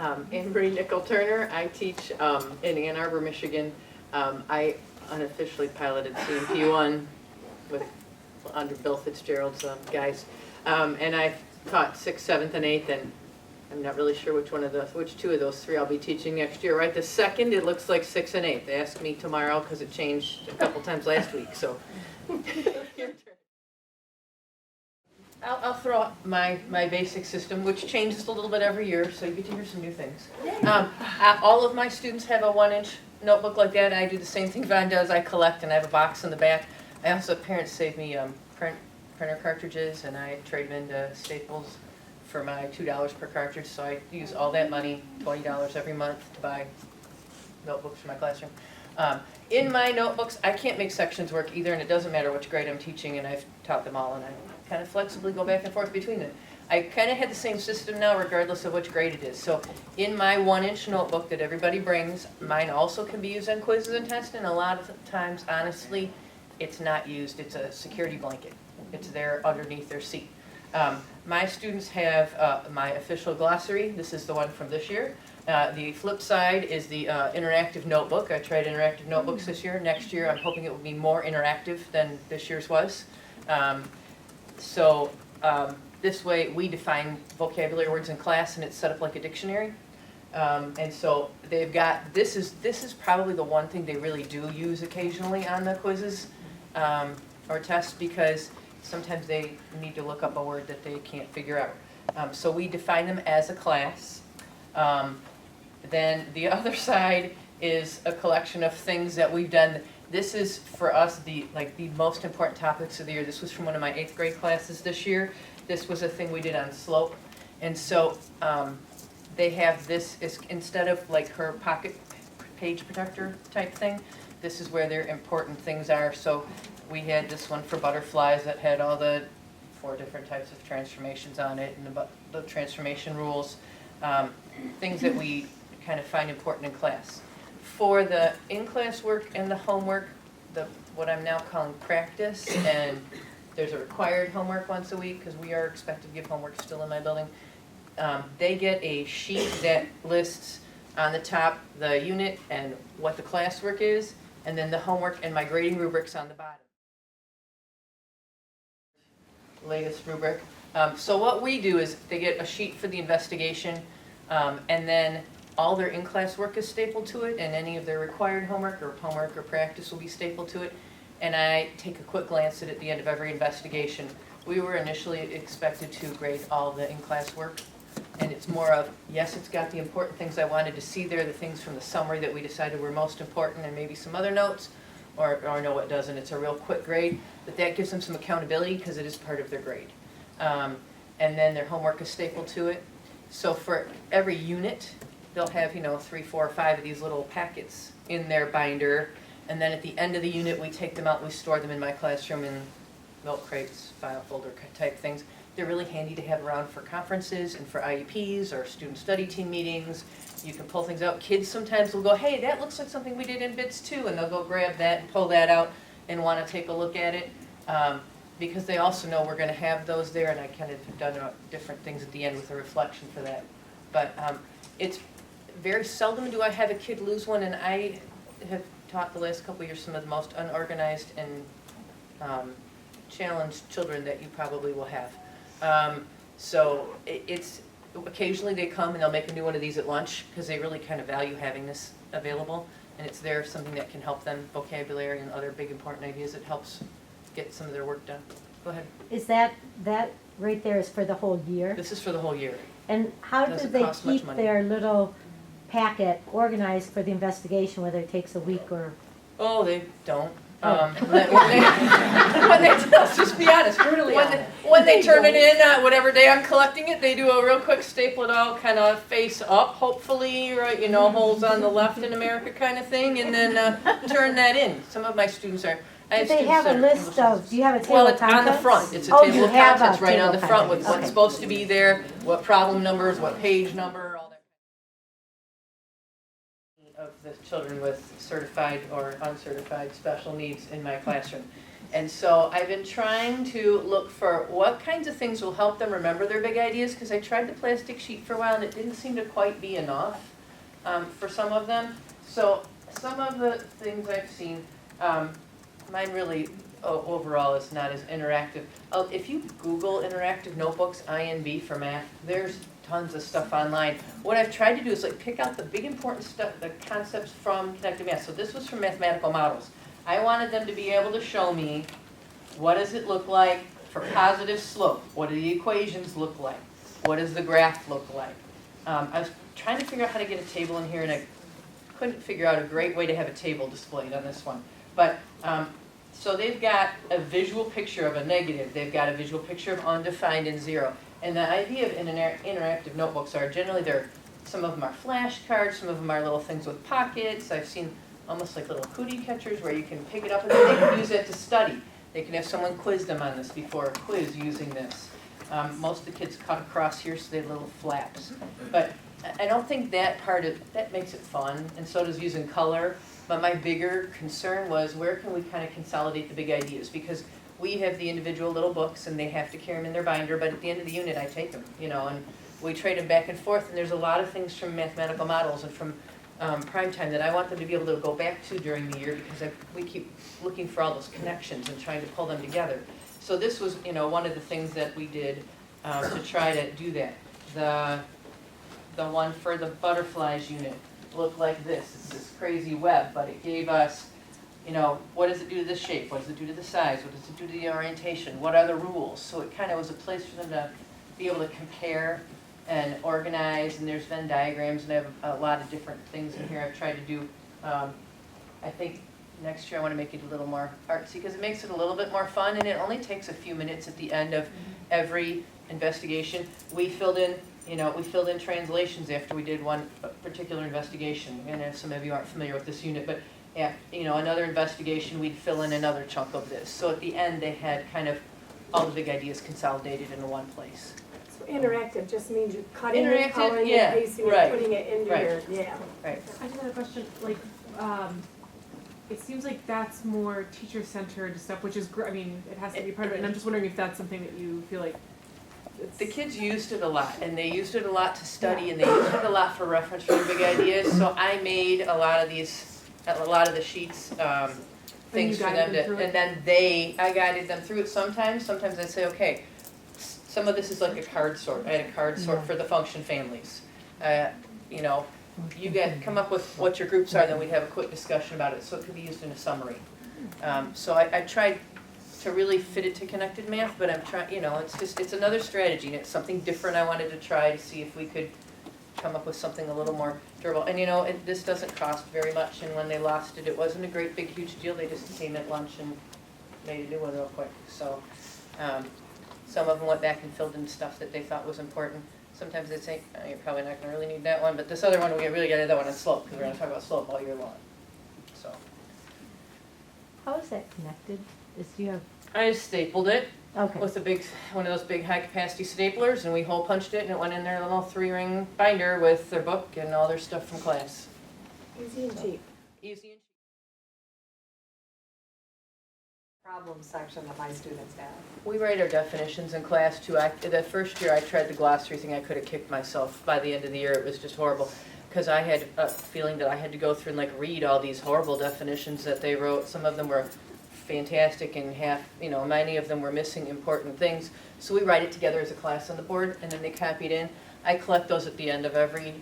Anne-Marie Nicoll-Turner. I teach in Ann Arbor, Michigan. I unofficially piloted CMP1 with under Bill Fitzgerald's guys, and I taught 6th, 7th, and 8th, and I'm not really sure which two of those three I'll be teaching next year. Right, the second it looks like 6th and 8th. They asked me tomorrow because it changed a couple times last week. So I'll throw out my basic system, which changes a little bit every year, so you get to hear some new things. All of my students have a 1-inch notebook like that. I do the same thing Von does. I collect, and I have a box in the back. I also have parents save me printer cartridges, and I trade them into Staples for my $2 per cartridge. So I use all that money, $20 every month, to buy notebooks for my classroom. In my notebooks, I can't make sections work either, and it doesn't matter which grade I'm teaching, and I've taught them all, and I kind of flexibly go back and forth between them. I kind of had the same system now regardless of which grade it is. So in my 1-inch notebook that everybody brings, mine also can be used on quizzes and tests, and a lot of times, honestly, it's not used. It's a security blanket. It's there underneath their seat. My students have my official glossary. This is the one from this year. The flip side is the interactive notebook. I tried interactive notebooks this year. Next year, I'm hoping it will be more interactive than this year's was. This way, we define vocabulary words in class, and it's set up like a dictionary. And so they've got, this is probably the one thing they really do use occasionally on the quizzes or tests, because sometimes they need to look up a word that they can't figure out. So we define them as a class. Then the other side is a collection of things that we've done. This is, for us, the most important topics of the year. This was from one of my 8th grade classes this year. This was a thing we did on slope. And so they have this, instead of like her pocket page protector type thing, this is where their important things are. So we had this one for butterflies that had all the 4 different types of transformations on it, and the transformation rules, things that we kind of find important in class. For the in-class work and the homework, what I'm now calling practice, and there's a required homework once a week because we are expected to give homework still in my building. They get a sheet that lists on the top the unit and what the classwork is, and then the homework and my grading rubrics on the bottom. Latest rubric. So what we do is they get a sheet for the investigation, and then all their in-class work is stapled to it, and any of their required homework or practice will be stapled to it. And I take a quick glance at the end of every investigation. We were initially expected to grade all the in-class work, and it's more of, yes, it's got the important things I wanted to see there, the things from the summary that we decided were most important, and maybe some other notes, or no, it doesn't. It's a real quick grade, but that gives them some accountability because it is part of their grade. And then their homework is stapled to it. So for every unit, they'll have, 3, 4, or 5 of these little packets in their binder, and then at the end of the unit, we take them out and we store them in my classroom in milk crates, file folder type things. They're really handy to have around for conferences and for IEPs or student study team meetings. You can pull things out. Kids sometimes will go, hey, that looks like something we did in bits too, and they'll go grab that and pull that out and want to take a look at it. Because they also know we're going to have those there, and I kind of have done different things at the end with a reflection for that. But it's very seldom do I have a kid lose one, and I have taught the last couple of years some of the most unorganized and challenged children that you probably will have. So it's occasionally they come and they'll make a new one of these at lunch because they really kind of value having this available, and it's there, something that can help them vocabulary and other big important ideas. It helps get some of their work done. Go ahead. Is that right there is for the whole year? This is for the whole year. And how do they keep their little packet organized for the investigation, whether it takes a week or? Oh, they don't. Let's just be honest. When they turn it in, whatever day I'm collecting it, they do a real quick staple it all, kind of face up, hopefully, right? Holes on the left in America kind of thing, and then turn that in. Some of my students are. Do they have a list of? Do you have a table of contents? Well, it's on the front. It's a table of contents right on the front with what's supposed to be there, what problem numbers, what page number, all that. Of the children with certified or uncertified special needs in my classroom. And so I've been trying to look for what kinds of things will help them remember their big ideas, because I tried the plastic sheet for a while and it didn't seem to quite be enough for some of them. So some of the things I've seen, mine really overall is not as interactive. If you Google interactive notebooks, INB for math, there's tons of stuff online. What I've tried to do is like pick out the big important stuff, the concepts from connected math. So this was from mathematical models. I wanted them to be able to show me what does it look like for positive slope? What do the equations look like? What does the graph look like? I was trying to figure out how to get a table in here and I couldn't figure out a great way to have a table displayed on this one. But so they've got a visual picture of a negative. They've got a visual picture of undefined and zero. And the idea of interactive notebooks are generally some of them are flashcards, some of them are little things with pockets. I've seen almost like little cootie catchers where you can pick it up and then they can use it to study. They can have someone quiz them on this before a quiz using this. Most of the kids cut across here so they have little flaps. But I don't think that makes it fun, and so does using color. But my bigger concern was where can we kind of consolidate the big ideas? Because we have the individual little books and they have to carry them in their binder, but at the end of the unit I take them, and we trade them back and forth, and there's a lot of things from mathematical models and from prime time that I want them to be able to go back to during the year, because we keep looking for all those connections and trying to pull them together. So this was, one of the things that we did to try to do that. The one for the butterflies unit looked like this. It's this crazy web, but it gave us, what does it do to this shape? What does it do to the size? What does it do to the orientation? What are the rules? So it kind of was a place for them to be able to compare and organize, and there's Venn diagrams, and I have a lot of different things in here I've tried to do. I think next year I want to make it a little more artsy because it makes it a little bit more fun, and it only takes a few minutes at the end of every investigation. We filled in translations after we did one particular investigation, and if some of you aren't familiar with this unit, but another investigation, we'd fill in another chunk of this. So at the end they had kind of all the big ideas consolidated into one place. Interactive just means you're cutting and coloring and pasting and putting it into your, Right. I just had a question, it seems like that's more teacher-centered stuff, which is great. I mean, it has to be part of it, and I'm just wondering if that's something that you feel like the kids used it a lot, and they used it a lot to study, and they used it a lot for reference for the big ideas. So I made a lot of the sheets, things for them to, and then I guided them through it sometimes. Sometimes I'd say, okay, some of this is like a card sort. I had a card sort for the function families. You come up with what your groups are, then we'd have a quick discussion about it, so it could be used in a summary. So I tried to really fit it to connected math, but I'm trying, it's another strategy, and it's something different I wanted to try to see if we could come up with something a little more durable. And this doesn't cost very much, and when they lost it, it wasn't a great big huge deal. They just came at lunch and made a new one real quick. So some of them went back and filled in stuff that they thought was important. Sometimes they'd say, oh, you're probably not going to really need that one, but this other one, we really got to that one on slope, because we're going to talk about slope all year long. So How is that connected? I just stapled it Okay. with one of those big high-capacity staplers, and we hole punched it, and it went in their little 3-ring binder with their book and all their stuff from class. easy and cheap. Easy and cheap. Problem section that my students have. We write our definitions in class too. The first year I tried the glossary thing, I could have kicked myself. By the end of the year, it was just horrible, because I had a feeling that I had to go through and read all these horrible definitions that they wrote. Some of them were fantastic and many of them were missing important things. So we write it together as a class on the board, and then they copied in. I collect those at the end of every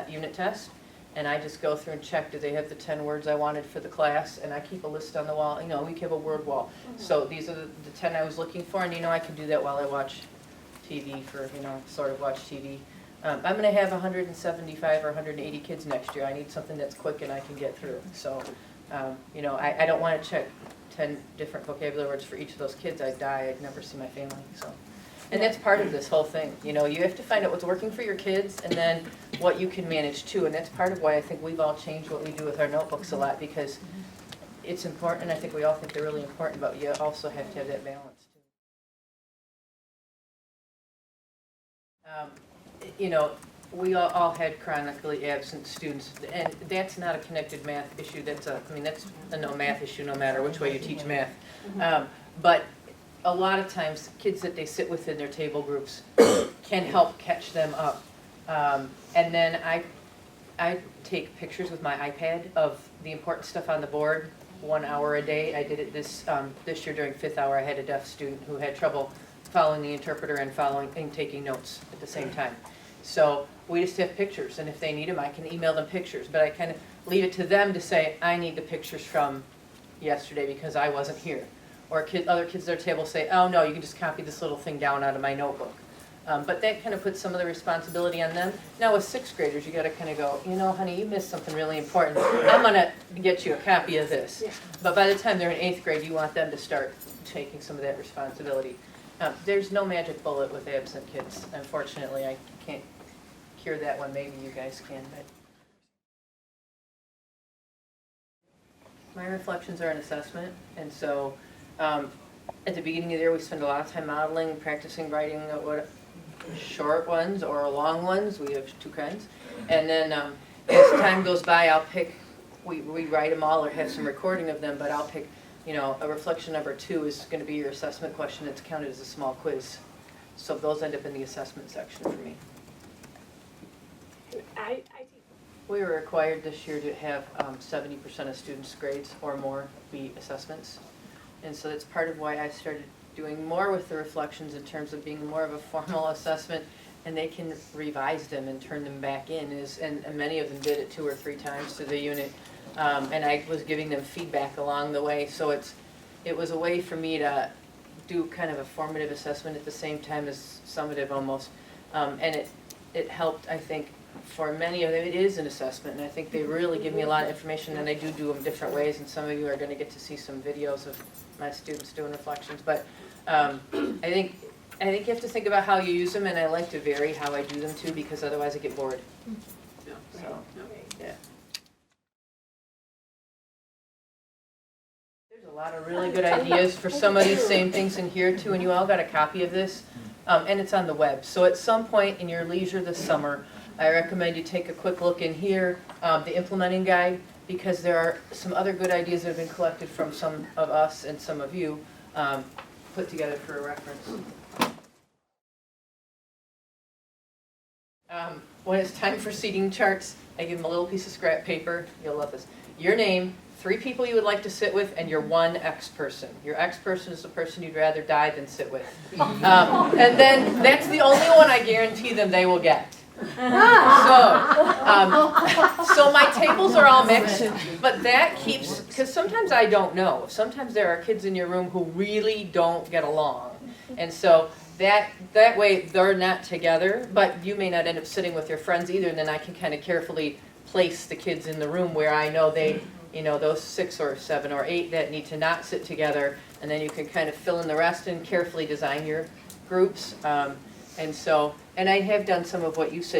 unit test, and I just go through and check, do they have the 10 words I wanted for the class, and I keep a list on the wall. We have a word wall. So these are the 10 I was looking for, and I can do that while I watch TV watch TV. I'm going to have 175 or 180 kids next year. I need something that's quick and I can get through. So, I don't want to check 10 different vocabulary words for each of those kids. I'd die. I'd never see my family. So, and that's part of this whole thing. You have to find out what's working for your kids and then what you can manage too. And that's part of why I think we've all changed what we do with our notebooks a lot, because it's important, and I think we all think they're really important, but you also have to have that balance too. we all had chronically absent students, and that's not a connected math issue, that's a no math issue no matter which way you teach math. But a lot of times, kids that they sit with in their table groups can help catch them up. And then I take pictures with my iPad of the important stuff on the board, 1 hour a day. I did it this year during 5th hour. I had a deaf student who had trouble following the interpreter and taking notes at the same time. So we just have pictures, and if they need them, I can email them pictures. But I kind of leave it to them to say, I need the pictures from yesterday because I wasn't here. Or other kids at their table say, oh no, you can just copy this little thing down out of my notebook. But that kind of puts some of the responsibility on them. Now with 6th graders, you got to kind of go, you know, honey, you missed something really important. I'm going to get you a copy of this. But by the time they're in 8th grade, you want them to start taking some of that responsibility. There's no magic bullet with absent kids. Unfortunately, I can't cure that one. Maybe you guys can. But my reflections are an assessment, and so at the beginning of the year, we spend a lot of time modeling, practicing writing short ones or long ones. We have 2 kinds. And then as time goes by, I'll pick, we write them all or have some recording of them, but I'll pick, you know, a reflection number 2 is going to be your assessment question that's counted as a small quiz. So those end up in the assessment section for me. We were required this year to have 70% of students' grades or more be assessments. And so that's part of why I started doing more with the reflections in terms of being more of a formal assessment, and they can revise them and turn them back in, and many of them did it 2 or 3 times to the unit. And I was giving them feedback along the way, so it was a way for me to do kind of a formative assessment at the same time as summative almost. And it helped, I think, for many of them, it is an assessment, and I think they really give me a lot of information, and I do them different ways, and some of you are going to get to see some videos of my students doing reflections. But I think you have to think about how you use them, and I like to vary how I do them too, because otherwise I get bored. So, yeah. There's a lot of really good ideas for some of these same things in here too, and you all got a copy of this, and it's on the web. So at some point in your leisure this summer, I recommend you take a quick look in here, the implementing guide, because there are some other good ideas that have been collected from some of us and some of you, put together for a reference. When it's time for seating charts, I give them a little piece of scrap paper. You'll love this. Your name, 3 people you would like to sit with, and your 1 X person. Your X person is the person you'd rather die than sit with. And then that's the only one I guarantee them they will get. So my tables are all mixed, but that keeps, because sometimes I don't know. Sometimes there are kids in your room who really don't get along. And so that way they're not together, but you may not end up sitting with your friends either, and then I can kind of carefully place the kids in the room where I know they, you know, those 6 or 7 or 8 that need to not sit together, and then you can kind of fill in the rest and carefully design your groups. And I have done some of what you said.